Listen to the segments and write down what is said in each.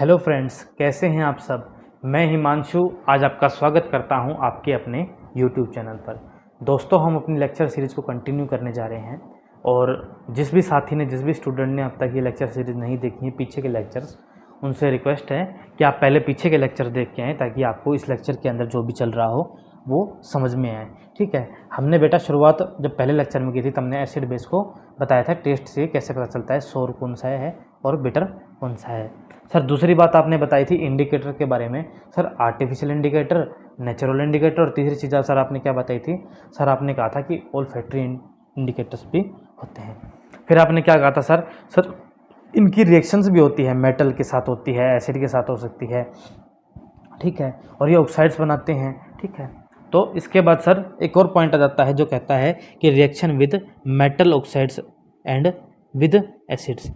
Hello friends, कैसे हैं आप सब। मैं हिमांशु आज आपका स्वागत करता हूं आपके अपने यूट्यूब चैनल पर। दोस्तों, हम अपनी लेक्चर सीरीज़ को कंटिन्यू करने जा रहे हैं और जिस भी साथी ने, जिस भी स्टूडेंट ने अब तक ये लेक्चर सीरीज़ नहीं देखी है, पीछे के लेक्चर्स, उनसे रिक्वेस्ट है कि आप पहले पीछे के लेक्चर देख के आएँ ताकि आपको इस लेक्चर के अंदर जो भी चल रहा हो वो समझ में आए। ठीक है, हमने बेटा शुरुआत जब पहले लेक्चर में की थी तब हमने एसिड बेस को बताया था टेस्ट से कैसे पता चलता है सोर कौन सा है और बिटर कौन सा है। सर दूसरी बात आपने बताई थी इंडिकेटर के बारे में। Sir artificial indicator, natural indicator और तीसरी चीज़ सर आपने क्या बताई थी। सर आपने कहा था कि ओल्फैक्टरी इंडिकेटर्स भी होते हैं। फिर आपने क्या कहा था सर इनकी रिएक्शंस भी होती है, मेटल के साथ होती है, एसिड के साथ हो सकती है। ठीक है, और ये ऑक्साइड्स बनाते हैं। ठीक है, तो इसके बाद सर एक और पॉइंट आ जाता है जो कहता है कि reaction with metal oxides and with acids.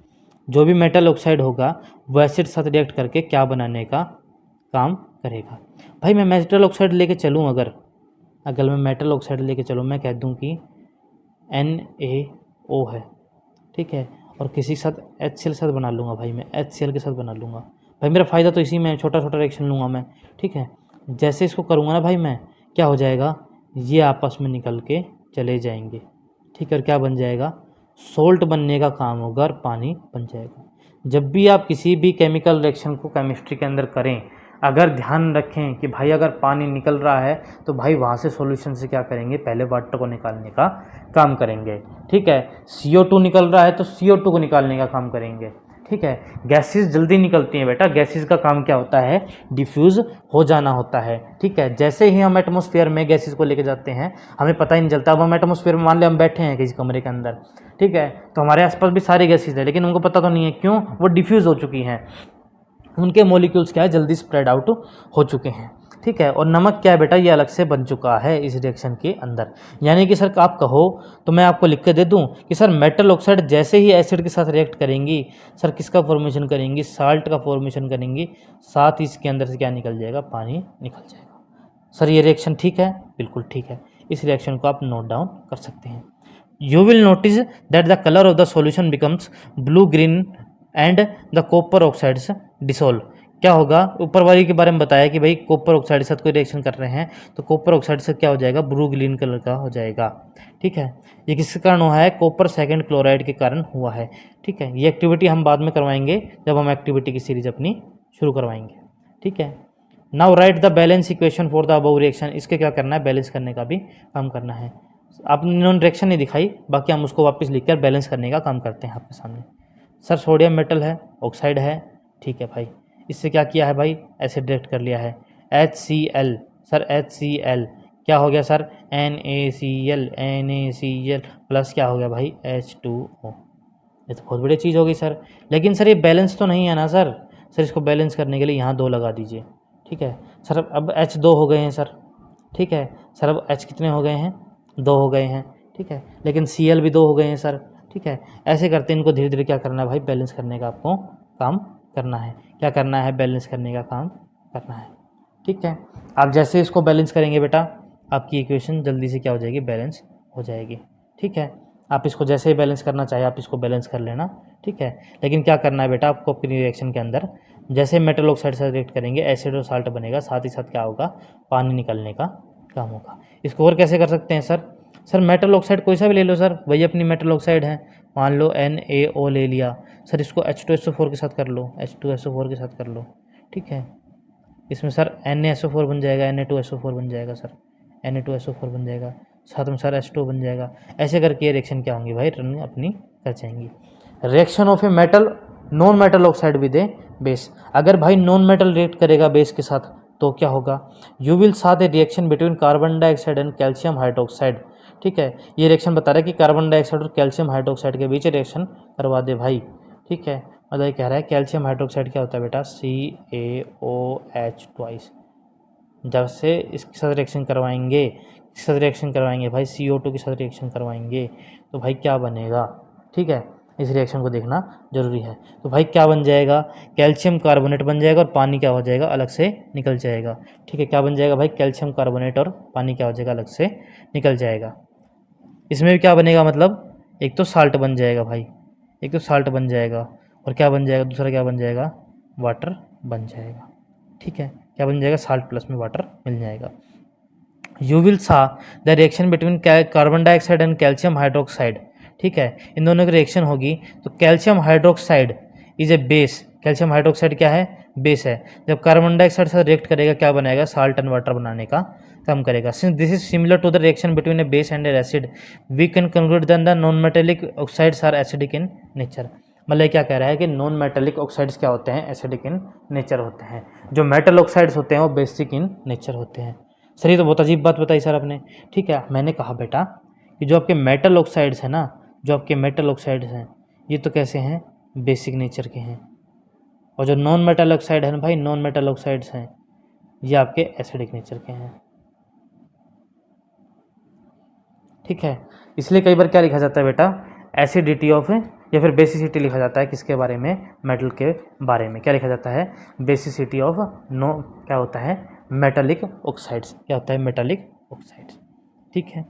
जो भी मेटल ऑक्साइड होगा वो एसिड साथ रिएक्ट करके क्या बनाने का काम करेगा। भाई मैं मेटल ऑक्साइड लेके चलूँ, अगर मैं मेटल ऑक्साइड लेके चलूँ, मैं कह दूँ कि NaO है। ठीक है, और किसी के साथ HCl के साथ बना लूँगा भाई, मैं HCl के साथ बना लूँगा। भाई मेरा फ़ायदा तो इसी में है, छोटा छोटा रिएक्शन लूँगा मैं। ठीक है, जैसे इसको करूँगा ना भाई, मैं क्या हो जाएगा, ये आपस में निकल के चले जाएंगे। ठीक है, और क्या बन जाएगा, सोल्ट बनने का काम होगा और पानी बन जाएगा। जब भी आप किसी भी केमिकल रिएक्शन को केमिस्ट्री के अंदर करें, अगर ध्यान रखें कि भाई अगर पानी निकल रहा है तो भाई वहाँ से सॉल्यूशन से क्या करेंगे, पहले वाटर को निकालने का काम करेंगे। ठीक है, CO2 निकल रहा है तो CO2 को निकालने का काम करेंगे। ठीक है, गैसेस जल्दी निकलती हैं बेटा, गैसेस का काम क्या होता है, डिफ्यूज़ हो जाना होता है। ठीक है, जैसे ही हम एटमॉस्फेयर में गैसेस को लेके जाते हैं हमें पता ही नहीं चलता। अब हम एटमॉस्फेयर में मान ले हम बैठे हैं किसी कमरे के अंदर, ठीक है, तो हमारे आसपास भी सारी गैसेस है लेकिन उनको पता तो नहीं है, क्यों, वो डिफ्यूज़ हो चुकी हैं, उनके मॉलिक्यूल्स क्या है, जल्दी स्प्रेड आउट हो चुके हैं। ठीक है, और नमक क्या है बेटा, ये अलग से बन चुका है इस रिएक्शन के अंदर। यानी कि सर आप कहो तो मैं आपको लिख के दे दूं कि सर मेटल ऑक्साइड जैसे ही एसिड के साथ रिएक्ट करेंगी, सर किसका फॉर्मेशन करेंगी, साल्ट का फॉर्मेशन करेंगी, साथ ही इसके अंदर से क्या निकल जाएगा, पानी निकल जाएगा। सर ये रिएक्शन ठीक है, बिल्कुल ठीक है, इस रिएक्शन को आप नोट डाउन कर सकते हैं। You will notice that the color of the solution becomes blue green and the copper oxides dissolve। क्या होगा, ऊपर वाली के बारे में बताया कि भाई कॉपर ऑक्साइड के साथ कोई रिएक्शन कर रहे हैं तो कॉपर ऑक्साइड से क्या हो जाएगा, ब्लू ग्रीन कलर का हो जाएगा। ठीक है, ये किसके कारण हुआ है, कॉपर सेकंड क्लोराइड के कारण हुआ है। ठीक है, ये एक्टिविटी हम बाद में करवाएंगे जब हम एक्टिविटी की सीरीज अपनी शुरू करवाएंगे। ठीक है, now right the balance equation for the above reaction. इसके क्या करना है, बैलेंस करने का भी काम करना है। आपने इन्होंने रिएक्शन नहीं दिखाई, बाकी हम उसको वापस लिखकर बैलेंस करने का काम करते हैं आपके सामने। सर सोडियम मेटल है, ऑक्साइड है, ठीक है भाई, इससे क्या किया है भाई, एसिड रिएक्ट कर लिया है, HCl। सर HCl क्या हो गया सर, NaCl प्लस क्या हो गया भाई, H2O। ये तो बहुत बड़ी चीज़ हो गई सर, लेकिन सर ये बैलेंस तो नहीं है ना सर। सर इसको बैलेंस करने के लिए यहाँ 2 लगा दीजिए। ठीक है सर, अब H2 हो गए हैं सर। ठीक है सर, अब H कितने हो गए हैं, 2 हो गए हैं। ठीक है, लेकिन Cl भी 2 हो गए हैं सर। ठीक है, ऐसे करते इनको धीरे धीरे क्या करना है भाई, बैलेंस करने का आपको काम करना है। क्या करना है, बैलेंस करने का काम करना है। ठीक है, आप जैसे इसको बैलेंस करेंगे बेटा, आपकी इक्वेशन जल्दी से क्या हो जाएगी, बैलेंस हो जाएगी। ठीक है, आप इसको जैसे ही बैलेंस करना चाहे आप इसको बैलेंस कर लेना। ठीक है, लेकिन क्या करना है बेटा आपको, अपनी रिएक्शन के अंदर जैसे मेटल ऑक्साइड से रिएक्ट करेंगे एसिड और साल्ट बनेगा, साथ ही साथ क्या होगा, पानी निकलने का काम होगा। इसको और कैसे कर सकते हैं सर मेटल ऑक्साइड कोई सा भी ले लो सर, वही अपनी मेटल ऑक्साइड है, मान लो NaO ले लिया सर, इसको H2SO4 के साथ कर लो, H2SO4 के साथ कर लो। ठीक है, इसमें सर NaSO4 बन जाएगा, Na2SO4 बन जाएगा सर, Na2SO4 बन जाएगा, साथ में सर H2 बन जाएगा। ऐसे करके रिएक्शन क्या होंगी भाई, रन अपनी कर जाएंगी। Reaction of a metal non metal oxide with A base. अगर भाई नॉन मेटल रिएक्ट करेगा बेस के साथ तो क्या होगा, यू विल साथ ए reaction between carbon dioxide and calcium hydroxide. ठीक है, ये रिएक्शन बता रहा है कि कार्बन डाइऑक्साइड और कैल्शियम हाइड्रोक्साइड के बीच रिएक्शन करवा दे भाई। ठीक है, मतलब ये कह रहा है कैल्शियम हाइड्रोक्साइड क्या होता है बेटा, CaOH ट्वाइस। जब से इसके साथ रिएक्शन करवाएंगे, इसके साथ रिएक्शन करवाएंगे भाई, CO2 के साथ रिएक्शन करवाएंगे तो भाई क्या बनेगा। ठीक है, इस रिएक्शन को देखना जरूरी है। तो भाई क्या बन जाएगा, कैल्शियम कार्बोनेट बन जाएगा और पानी क्या हो जाएगा, अलग से निकल जाएगा। ठीक है, क्या बन जाएगा भाई, कैल्शियम कार्बोनेट और पानी क्या हो जाएगा, अलग से निकल जाएगा। इसमें भी क्या बनेगा, मतलब एक तो साल्ट बन जाएगा भाई, एक तो साल्ट बन जाएगा और क्या बन जाएगा, दूसरा क्या बन जाएगा, वाटर बन जाएगा। ठीक है, क्या बन जाएगा, साल्ट प्लस में वाटर मिल जाएगा। यू विल सा the reaction between carbon dioxide and calcium hydroxide. ठीक है, इन दोनों की रिएक्शन होगी तो calcium hydroxide is a base. Calcium hydroxide क्या है, बेस है। जब कार्बन डाइऑक्साइड से रिएक्ट करेगा क्या बनाएगा, साल्ट एंड वाटर बनाने का काम करेगा। Since this is similar to the reaction between a base and a acid we can conclude that the non metallic oxides are acidic in nature. मतलब क्या कह रहा है कि नॉन मेटेलिक ऑक्साइड्स क्या होते हैं, एसिडिक इन नेचर होते हैं। जो मेटल ऑक्साइड्स होते हैं वो बेसिक इन नेचर होते हैं। सर ये तो बहुत अजीब बात बताई सर आपने। ठीक है, मैंने कहा बेटा कि जो आपके मेटल ऑक्साइड्स हैं ना, जो आपके मेटल ऑक्साइड्स हैं ये तो कैसे हैं, बेसिक नेचर के हैं। और जो नॉन मेटल ऑक्साइड है ना भाई, नॉन मेटल ऑक्साइड्स हैं ये आपके एसिडिक नेचर के हैं। ठीक है, इसलिए कई बार क्या लिखा जाता है बेटा, एसिडिटी ऑफ या फिर बेसिसिटी लिखा जाता है। किसके बारे में, मेटल के बारे में क्या लिखा जाता है, बेसिसिटी ऑफ नो क्या होता है, मेटालिक ऑक्साइड्स। क्या होता है, मेटालिक ऑक्साइड्स। ठीक है,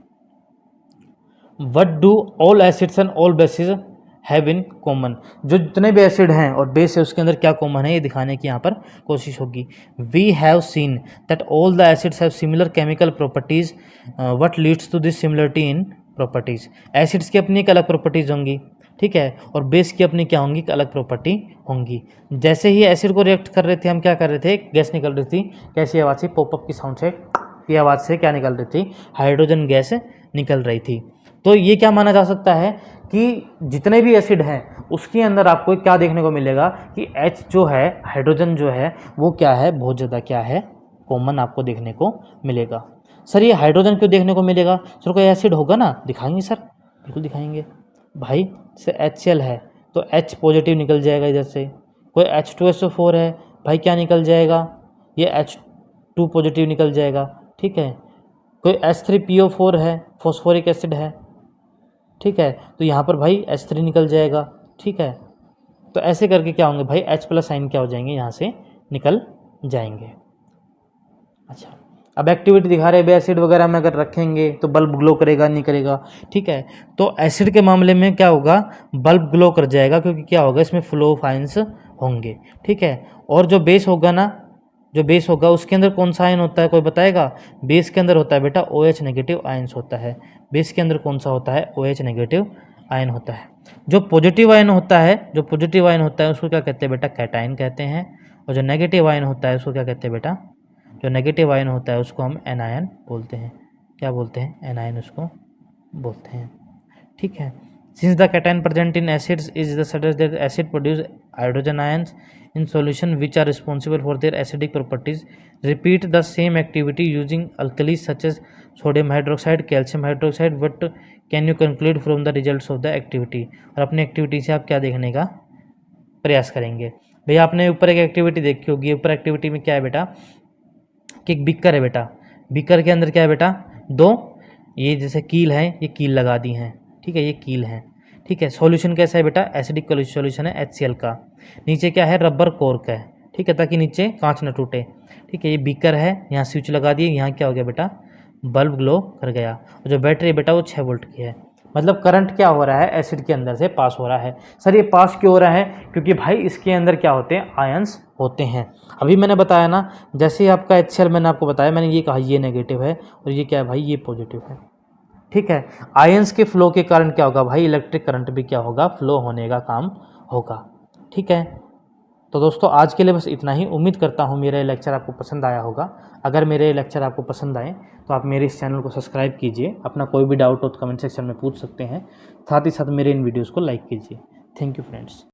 what do all acids and all basis have in common. जो जितने भी एसिड हैं और बेस है उसके अंदर क्या कॉमन है ये दिखाने की यहाँ पर कोशिश होगी। We have seen that all the acids have similar chemical properties, what leads to this similarity in properties. Acids की अपनी एक अलग प्रॉपर्टीज होंगी, ठीक है, और बेस की अपनी क्या होंगी, एक अलग प्रॉपर्टी होंगी। जैसे ही एसिड को रिएक्ट कर रहे थे हम क्या कर रहे थे, गैस निकल रही थी, कैसी आवाज़ से, पॉपअप की साउंड से, की आवाज़ से क्या निकल रही थी, हाइड्रोजन गैस निकल रही थी। तो ये क्या माना जा सकता है कि जितने भी एसिड हैं उसके अंदर आपको क्या देखने को मिलेगा कि H जो है, हाइड्रोजन जो है वो क्या है, बहुत ज़्यादा क्या है, कॉमन आपको देखने को मिलेगा। सर ये हाइड्रोजन क्यों देखने को मिलेगा, सर कोई एसिड होगा ना, दिखाएंगे सर, बिल्कुल दिखाएंगे भाई। जैसे HCl है तो H पॉजिटिव निकल जाएगा इधर से, कोई H2SO4 है भाई क्या निकल जाएगा, ये H2 पॉजिटिव निकल जाएगा। ठीक है, कोई H3PO4 है, फॉस्फोरिक एसिड है, ठीक है, तो यहाँ पर भाई H3 निकल जाएगा। ठीक है, तो ऐसे करके क्या होंगे भाई, H प्लस साइन क्या हो जाएंगे, यहाँ से निकल जाएंगे। अच्छा, अब एक्टिविटी दिखा रहे हैं एसिड वगैरह में अगर रखेंगे तो बल्ब ग्लो करेगा नहीं करेगा। ठीक है, तो एसिड के मामले में क्या होगा, बल्ब ग्लो कर जाएगा क्योंकि क्या होगा, इसमें फ्लो ऑफ आयंस होंगे। ठीक है, और जो बेस होगा ना, जो बेस होगा उसके अंदर कौन सा आयन होता है, कोई बताएगा। बेस के अंदर होता है बेटा OH नेगेटिव आयंस होता है। बेस के अंदर कौन सा होता है, OH नेगेटिव आयन होता है। जो पॉजिटिव आयन होता है, जो पॉजिटिव आयन होता है उसको क्या कहते हैं बेटा, कैटायन कहते हैं। और जो नेगेटिव आयन होता है उसको क्या कहते हैं बेटा, जो नेगेटिव आयन होता है उसको हम एनायन बोलते हैं। क्या बोलते हैं, एनायन उसको बोलते हैं। ठीक है, since the cation present in acids is the suggest that acid produce hydrogen ions in solution which are responsible for their acidic properties, repeat the same activity using alkalis such as sodium hydroxide, calcium hydroxide. What can you conclude from the results of the activity। और अपनी activity से आप क्या देखने का प्रयास करेंगे। भैया आपने ऊपर एक एक्टिविटी देखी होगी, ऊपर एक्टिविटी में क्या है बेटा कि एक बीकर है बेटा, बीकर के अंदर क्या है बेटा, दो ये जैसे कील है, ये कील लगा दी हैं। ठीक है, ये कील है। ठीक है, सॉल्यूशन कैसा है बेटा, एसिडिक सॉल्यूशन है HCl का। नीचे क्या है, रबर कॉर्क है। ठीक है, ताकि नीचे कांच न टूटे। ठीक है, ये बीकर है, यहाँ स्विच लगा दिए, यहाँ क्या हो गया बेटा, बल्ब ग्लो कर गया। और जो बैटरी बेटा वो 6 वोल्ट की है। मतलब करंट क्या हो रहा है, एसिड के अंदर से पास हो रहा है। सर ये पास क्यों हो रहा है, क्योंकि भाई इसके अंदर क्या होते हैं, आयंस होते हैं। अभी मैंने बताया ना, जैसे ही आपका HCl मैंने आपको बताया, मैंने ये कहा ये नेगेटिव है और ये क्या है भाई, ये पॉजिटिव है। ठीक है, आयंस के फ्लो के कारण क्या होगा भाई, इलेक्ट्रिक करंट भी क्या होगा, फ्लो होने का काम होगा। ठीक है, तो दोस्तों आज के लिए बस इतना ही। उम्मीद करता हूँ मेरा लेक्चर आपको पसंद आया होगा। अगर मेरे लेक्चर आपको पसंद आए तो आप मेरे इस चैनल को सब्सक्राइब कीजिए। अपना कोई भी डाउट हो तो कमेंट सेक्शन में पूछ सकते हैं। साथ ही साथ मेरे इन वीडियोज़ को लाइक कीजिए। Thank you friends.